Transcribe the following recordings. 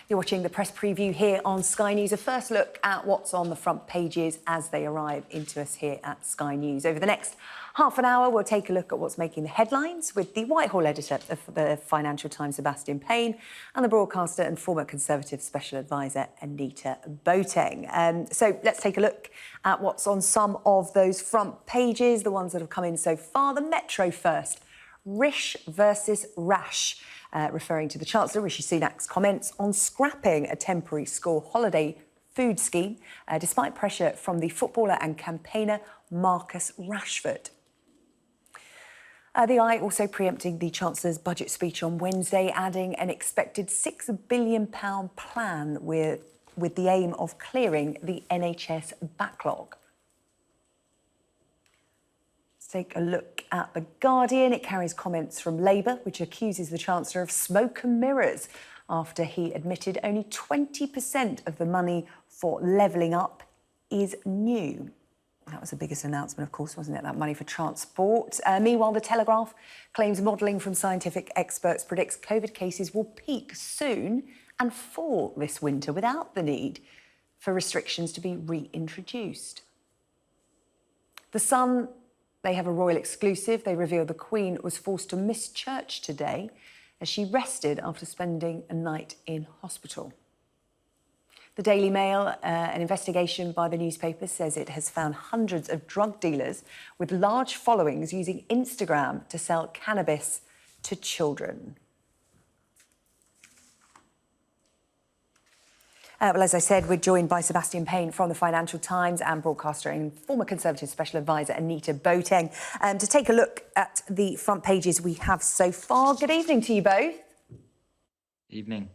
You're watching the press preview here on Sky News. A first look at what's on the front pages as they arrive into us here at Sky News. Over the next half an hour, we'll take a look at what's making the headlines with the Whitehall editor of the Financial Times, Sebastian Payne, and the broadcaster and former Conservative Special Advisor, Anita Boateng. So let's take a look at what's on some of those front pages, the ones that have come in so far. The Metro first. Rish versus Rash. Referring to the Chancellor, Rishi Sunak's comments on scrapping a temporary school holiday food scheme, despite pressure from the footballer and campaigner Marcus Rashford. The Eye also preempting the Chancellor's budget speech on Wednesday, adding an expected £6 billion plan with the aim of clearing the NHS backlog. Take a look at The Guardian. It carries comments from Labour, which accuses the Chancellor of smoke and mirrors after he admitted only 20% of the money for levelling up is new. That was the biggest announcement, of course, wasn't it? That money for transport. Meanwhile, The Telegraph claims modelling from scientific experts predicts COVID cases will peak soon and fall this winter without the need for restrictions to be reintroduced. The Sun. They have a royal exclusive. They reveal the Queen was forced to miss church today as she rested after spending a night in hospital. The Daily Mail, an investigation by the newspaper, says it has found hundreds of drug dealers with large followings using Instagram to sell cannabis to children. Well, as I said, we're joined by Sebastian Payne from the Financial Times and broadcaster and former Conservative Special Advisor Anita Boateng to take a look at the front pages we have so far. Good evening to you both. Evening.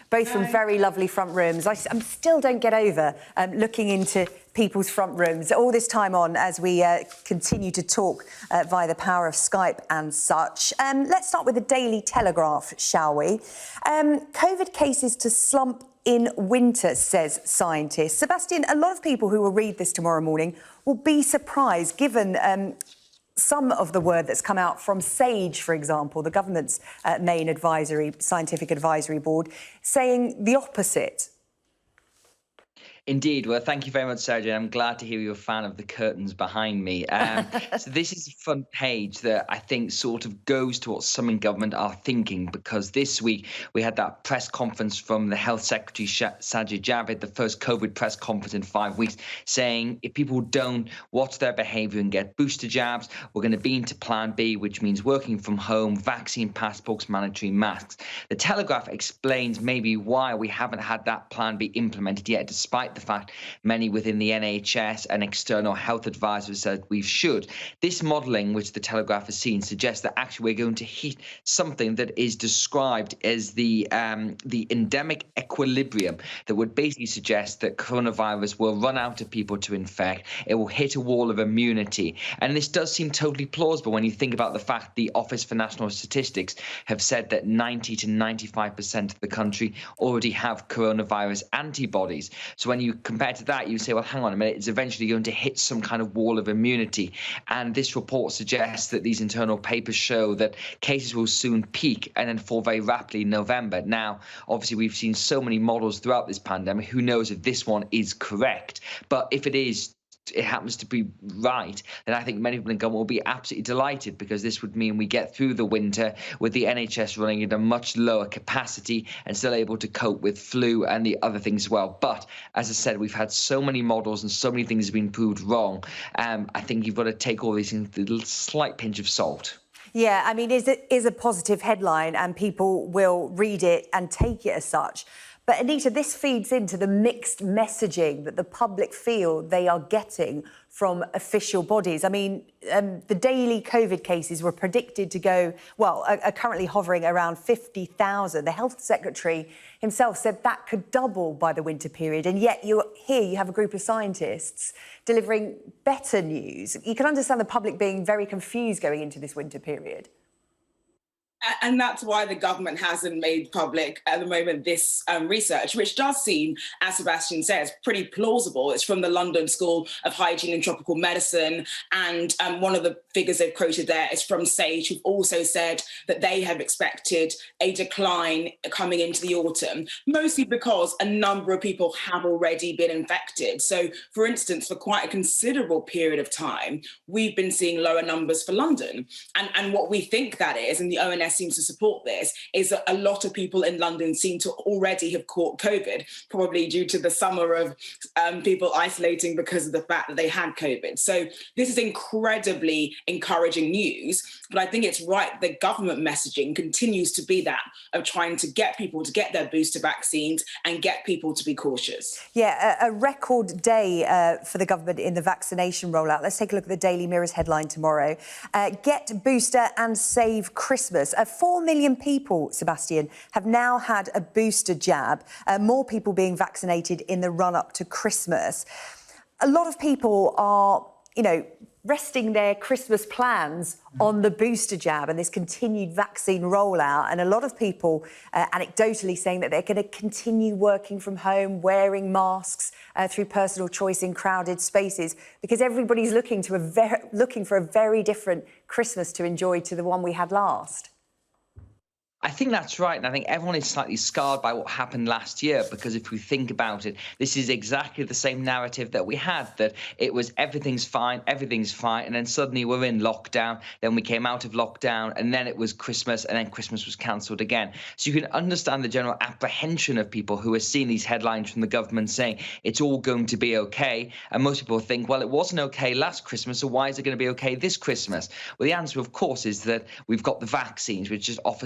Both from very lovely front rooms. I still don't get over looking into people's front rooms all this time on as we continue to talk via the power of Skype and such. Let's start with the Daily Telegraph, shall we? COVID cases to slump in winter, says scientists. Sebastian, a lot of people who will read this tomorrow morning will be surprised, given some of the word that's come out from SAGE, for example, the government's main scientific advisory board, saying the opposite. Indeed. Well, thank you very much, Sergio. I'm glad to hear you're a fan of the curtains behind me. So this is a front page that I think sort of goes to what some in government are thinking, because this week we had that press conference from the Health Secretary, Sajid Javid, the first COVID press conference in 5 weeks, saying if people don't watch their behaviour and get booster jabs, we're going to be into Plan B, which means working from home, vaccine passports, mandatory masks. The Telegraph explains maybe why we haven't had that Plan B implemented yet, despite the fact many within the NHS and external health advisors said we should. This modelling, which the Telegraph has seen, suggests that actually we're going to hit something that is described as the endemic equilibrium, that would basically suggest that coronavirus will run out of people to infect. It will hit a wall of immunity. And this does seem totally plausible when you think about the fact the Office for National Statistics have said that 90 to 95% of the country already have coronavirus antibodies. So when you compare to that, you say, well, hang on a minute, it's eventually going to hit some kind of wall of immunity. And this report suggests that these internal papers show that cases will soon peak and then fall very rapidly in November. Now, obviously, we've seen so many models throughout this pandemic. Who knows if this one is correct? But if it happens to be right, then I think many people in government will be absolutely delighted, because this would mean we get through the winter with the NHS running at a much lower capacity and still able to cope with flu and the other things as well. But as I said, we've had so many models and so many things have been proved wrong. I think you've got to take all these things with a slight pinch of salt. Yeah, I mean, it is a positive headline and people will read it and take it as such. But Anita, this feeds into the mixed messaging that the public feel they are getting from official bodies. I mean, the daily COVID cases were predicted to go, well, are currently hovering around 50,000. The Health Secretary himself said that could double by the winter period. And yet you have a group of scientists delivering better news. You can understand the public being very confused going into this winter period. And that's why the government hasn't made public at the moment this research, which does seem, as Sebastian says, pretty plausible. It's from the London School of Hygiene and Tropical Medicine. And one of the figures they've quoted there is from SAGE, who've also said that they have expected a decline coming into the autumn, mostly because a number of people have already been infected. So, for instance, for quite a considerable period of time, we've been seeing lower numbers for London. And what we think that is, and the ONS seems to support this, is that a lot of people in London seem to already have caught COVID, probably due to the summer of people isolating because of the fact that they had COVID. So this is incredibly encouraging news. But I think it's right that government messaging continues to be that of trying to get people to get their booster vaccines and get people to be cautious. Yeah, a record day for the government in the vaccination rollout. Let's take a look at the Daily Mirror's headline tomorrow. Get booster and save Christmas. 4 million people, Sebastian, have now had a booster jab. More people being vaccinated in the run-up to Christmas. A lot of people are, resting their Christmas plans on the booster jab and this continued vaccine rollout. And a lot of people anecdotally saying that they're going to continue working from home, wearing masks through personal choice in crowded spaces, because everybody's looking for a very different Christmas to enjoy to the one we had last. I think that's right. And I think everyone is slightly scarred by what happened last year, because if we think about it, this is exactly the same narrative that we had, that it was everything's fine. And then suddenly we're in lockdown. Then we came out of lockdown, and then it was Christmas, and then Christmas was cancelled again. So you can understand the general apprehension of people who are seeing these headlines from the government saying it's all going to be okay. And most people think, well, it wasn't okay last Christmas, so why is it going to be okay this Christmas? Well, the answer, of course, is that we've got the vaccines, which just offer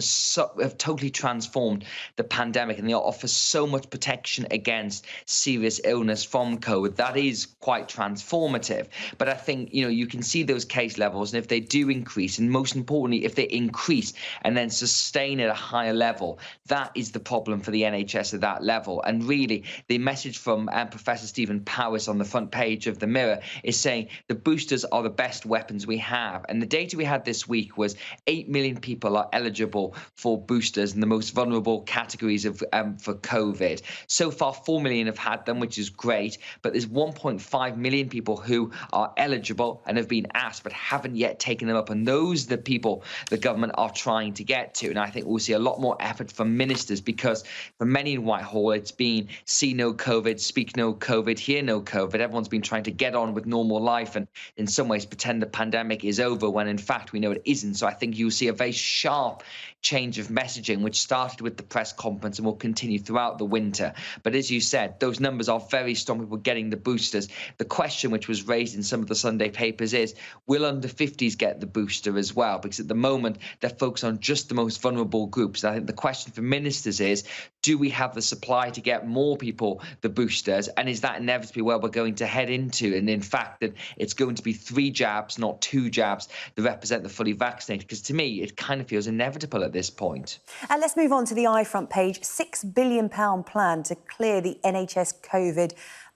have totally transformed the pandemic, and they offer so much protection against serious illness from COVID. That is quite transformative. But I think, you can see those case levels, and if they do increase, and most importantly, if they increase and then sustain at a higher level, that is the problem for the NHS at that level. And really, the message from Professor Stephen Powis on the front page of the Mirror is saying the boosters are the best weapons we have. And the data we had this week was 8 million people are eligible for boosters in the most vulnerable categories of for COVID. So far, 4 million have had them, which is great, but there's 1.5 million people who are eligible and have been asked but haven't yet taken them up, and those are the people the government are trying to get to. And I think we'll see a lot more effort from ministers, because for many in Whitehall, it's been see no COVID, speak no COVID, hear no COVID. Everyone's been trying to get on with normal life and in some ways pretend the pandemic is over, when in fact we know it isn't. So I think you'll see a very sharp change of messaging, which started with the press conference and will continue throughout the winter. But as you said, those numbers are very strong, people getting the boosters. The question which was raised in some of the Sunday papers is, will under 50s get the booster as well? Because at the moment, they're focused on just the most vulnerable groups. And I think the question for ministers is, do we have the supply to get more people the boosters? And is that inevitably where we're going to head into? And in fact, that it's going to be 3 jabs, not 2 jabs, that represent the fully vaccinated? Because to me, it kind of feels inevitable at this point. And let's move on to the front page. £6 billion plan to clear the NHS COVID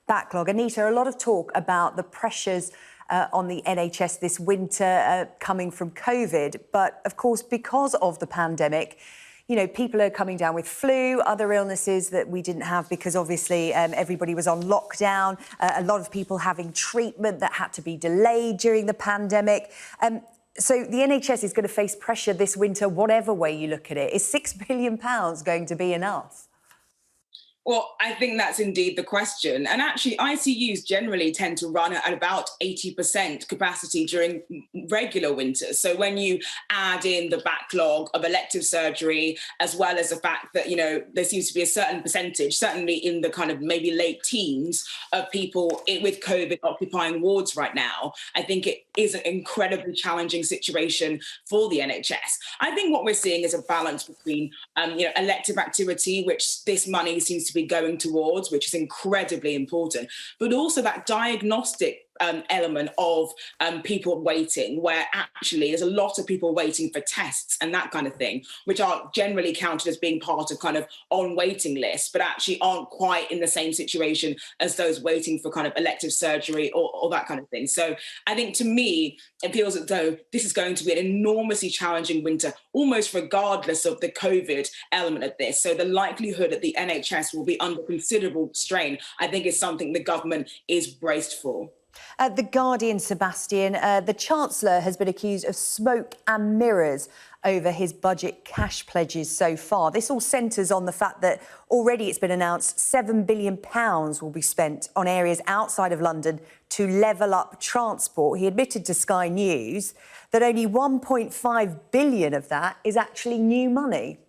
backlog. Anita, a lot of talk about the pressures on the NHS this winter coming from COVID. But of course, because of the pandemic, people are coming down with flu, other illnesses that we didn't have because obviously everybody was on lockdown. A lot of people having treatment that had to be delayed during the pandemic. So the NHS is going to face pressure this winter, whatever way you look at it. Is £6 billion going to be enough? Well, I think that's indeed the question. And actually, ICUs generally tend to run at about 80% capacity during regular winters. So when you add in the backlog of elective surgery, as well as the fact that, there seems to be a certain percentage, certainly in the kind of maybe late teens, of people with COVID occupying wards right now, I think it is an incredibly challenging situation for the NHS. I think what we're seeing is a balance between, elective activity, which this money seems to be going towards, which is incredibly important, but also that diagnostic element of people waiting, where actually there's a lot of people waiting for tests and that kind of thing, which are generally counted as being part of kind of on waiting lists, but actually aren't quite in the same situation as those waiting for kind of elective surgery or that kind of thing. So I think, to me, it feels as though this is going to be an enormously challenging winter, almost regardless of the COVID element of this. So the likelihood that the NHS will be under considerable strain, I think, is something the government is braced for. The Guardian, Sebastian, the Chancellor has been accused of smoke and mirrors over his budget cash pledges so far. This all centres on the fact that already it's been announced £7 billion will be spent on areas outside of London to level up transport. He admitted to Sky News that only £1.5 billion of that is actually new money.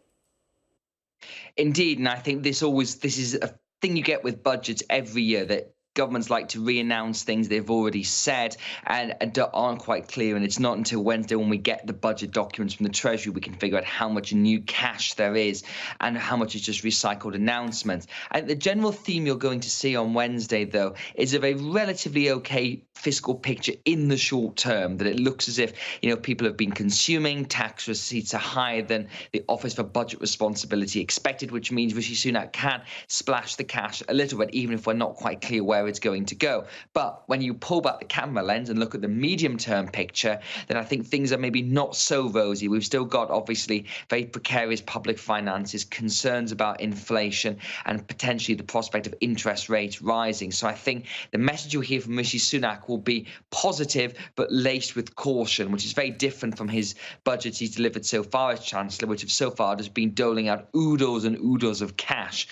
Indeed, and I think this is a thing you get with budgets every year, that governments like to re-announce things they've already said and aren't quite clear. And it's not until Wednesday, when we get the budget documents from the Treasury, we can figure out how much new cash there is and how much is just recycled announcements. And the general theme you're going to see on Wednesday, though, is of a relatively okay fiscal picture in the short term, that it looks as if, people have been consuming, tax receipts are higher than the Office for Budget Responsibility expected, which means Rishi Sunak can splash the cash a little bit, even if we're not quite clear where it's going to go. But when you pull back the camera lens and look at the medium-term picture, then I think things are maybe not so rosy. We've still got, obviously, very precarious public finances, concerns about inflation, and potentially the prospect of interest rates rising. So I think the message you'll hear from Rishi Sunak will be positive, but laced with caution, which is very different from his budgets he's delivered so far as Chancellor, which have so far just been doling out oodles and oodles of cash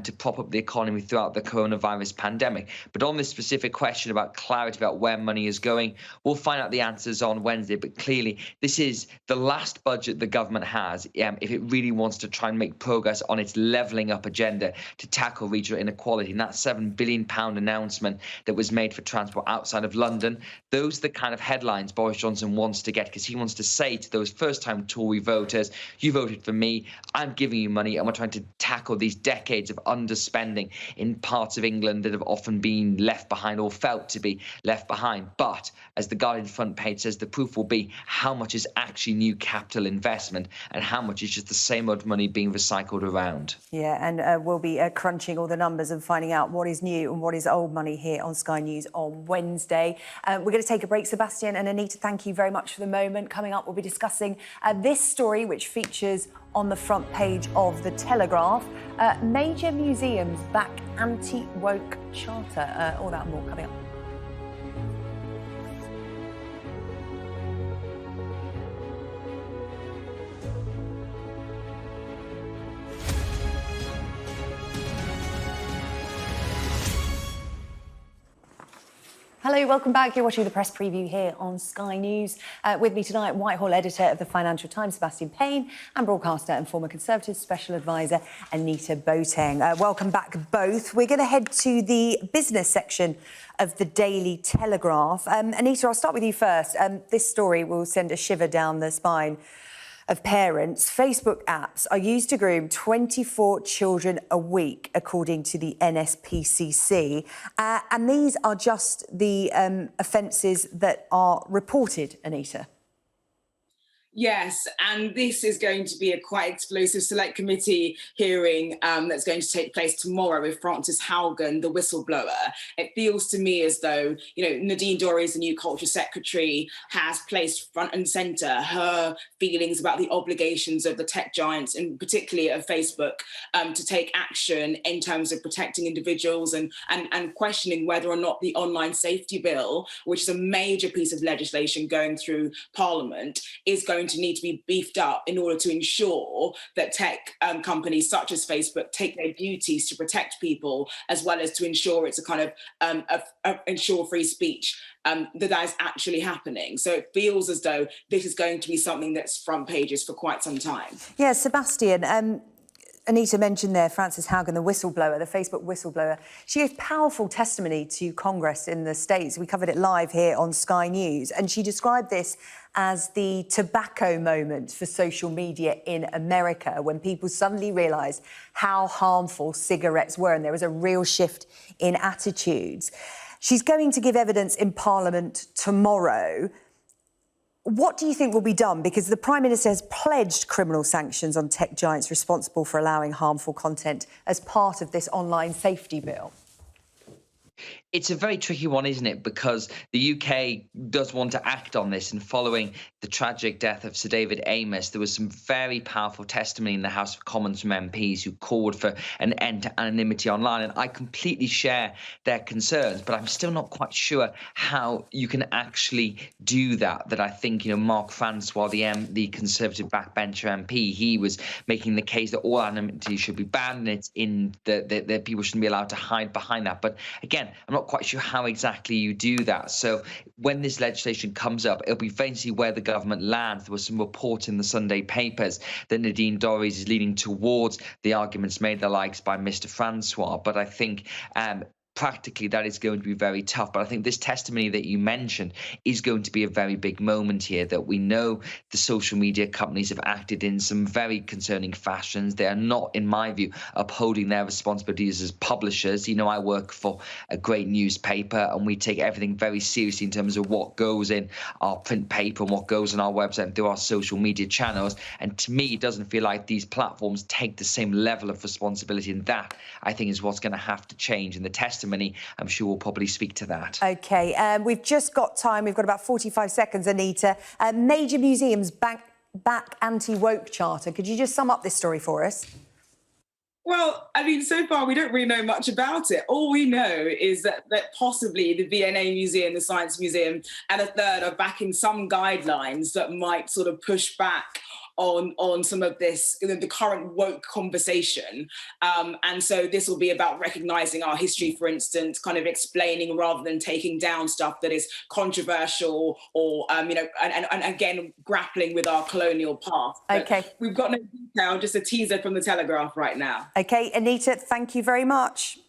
to prop up the economy throughout the coronavirus pandemic. But on this specific question about clarity about where money is going, we'll find out the answers on Wednesday. But clearly, this is the last budget the government has if it really wants to try and make progress on its levelling up agenda to tackle regional inequality. And that £7 billion announcement that was made for transport outside of London, those are the kind of headlines Boris Johnson wants to get, because he wants to say to those first-time Tory voters, you voted for me, I'm giving you money, and we're trying to tackle these decades of underspending in parts of England that have often been left behind or felt to be left behind. But as the Guardian front page says, the proof will be how much is actually new capital investment and how much is just the same old money being recycled around. Yeah, and we'll be crunching all the numbers and finding out what is new and what is old money here on Sky News on Wednesday. We're going to take a break. Sebastian and Anita, thank you very much for the moment. Coming up, we'll be discussing this story, which features on the front page of The Telegraph. Major museums back anti-woke charter. All that and more coming up. Hello, welcome back. You're watching the press preview here on Sky News. With me tonight, Whitehall editor of the Financial Times, Sebastian Payne, and broadcaster and former Conservative Special Advisor, Anita Boateng. Welcome back, both. We're going to head to the business section of the Daily Telegraph. Anita, I'll start with you first. This story will send a shiver down the spine of parents. Facebook apps are used to groom 24 children a week, according to the NSPCC. And these are just the offences that are reported, Anita. Yes, and this is going to be a quite explosive select committee hearing that's going to take place tomorrow with Frances Haugen, the whistleblower. It feels to me as though, Nadine Dorries, the new culture secretary, has placed front and centre her feelings about the obligations of the tech giants, and particularly of Facebook, to take action in terms of protecting individuals and questioning whether or not the online safety bill, which is a major piece of legislation going through Parliament, is going to need to be beefed up in order to ensure that tech companies such as Facebook take their duties to protect people, as well as to ensure it's a kind of ensure free speech that is actually happening. So it feels as though this is going to be something that's front pages for quite some time. Yeah, Sebastian, Anita mentioned there Frances Haugen, the whistleblower, the Facebook whistleblower. She gave powerful testimony to Congress in the States. We covered it live here on Sky News. And she described this as the tobacco moment for social media in America, when people suddenly realised how harmful cigarettes were and there was a real shift in attitudes. She's going to give evidence in Parliament tomorrow. What do you think will be done? Because the Prime Minister has pledged criminal sanctions on tech giants responsible for allowing harmful content as part of this online safety bill. It's a very tricky one, isn't it? Because the UK does want to act on this, and following the tragic death of Sir David Amess, there was some very powerful testimony in the House of Commons from MPs who called for an end to anonymity online, and I completely share their concerns, but I'm still not quite sure how you can actually do that. That I think, Mark Francois, the Conservative backbencher MP, he was making the case that all anonymity should be banned, and it's in that people shouldn't be allowed to hide behind that. But again, I'm not quite sure how exactly you do that. So when this legislation comes up, it'll be very to see where the government lands. There was some reports in the Sunday papers that Nadine Dorries is leaning towards the arguments made the likes by Mr. Francois. But I think practically that is going to be very tough. But I think this testimony that you mentioned is going to be a very big moment here, that we know the social media companies have acted in some very concerning fashions. They are not, in my view, upholding their responsibilities as publishers. I work for a great newspaper, and we take everything very seriously in terms of what goes in our print paper and what goes on our website and through our social media channels. And to me, it doesn't feel like these platforms take the same level of responsibility, and that, I think, is what's going to have to change. In the testimony, I'm sure we'll probably speak to that. OK, we've just got time. We've got about 45 seconds, Anita. Major museums back anti-woke charter. Could you just sum up this story for us? Well, so far we don't really know much about it. All we know is that possibly the V&A Museum, the Science Museum, and a third are backing some guidelines that might sort of push back on some of this, the current woke conversation. And so this will be about recognising our history, for instance, kind of explaining rather than taking down stuff that is controversial or, and again, grappling with our colonial past. OK. We've got no detail, just a teaser from the Telegraph right now. OK, Anita, thank you very much.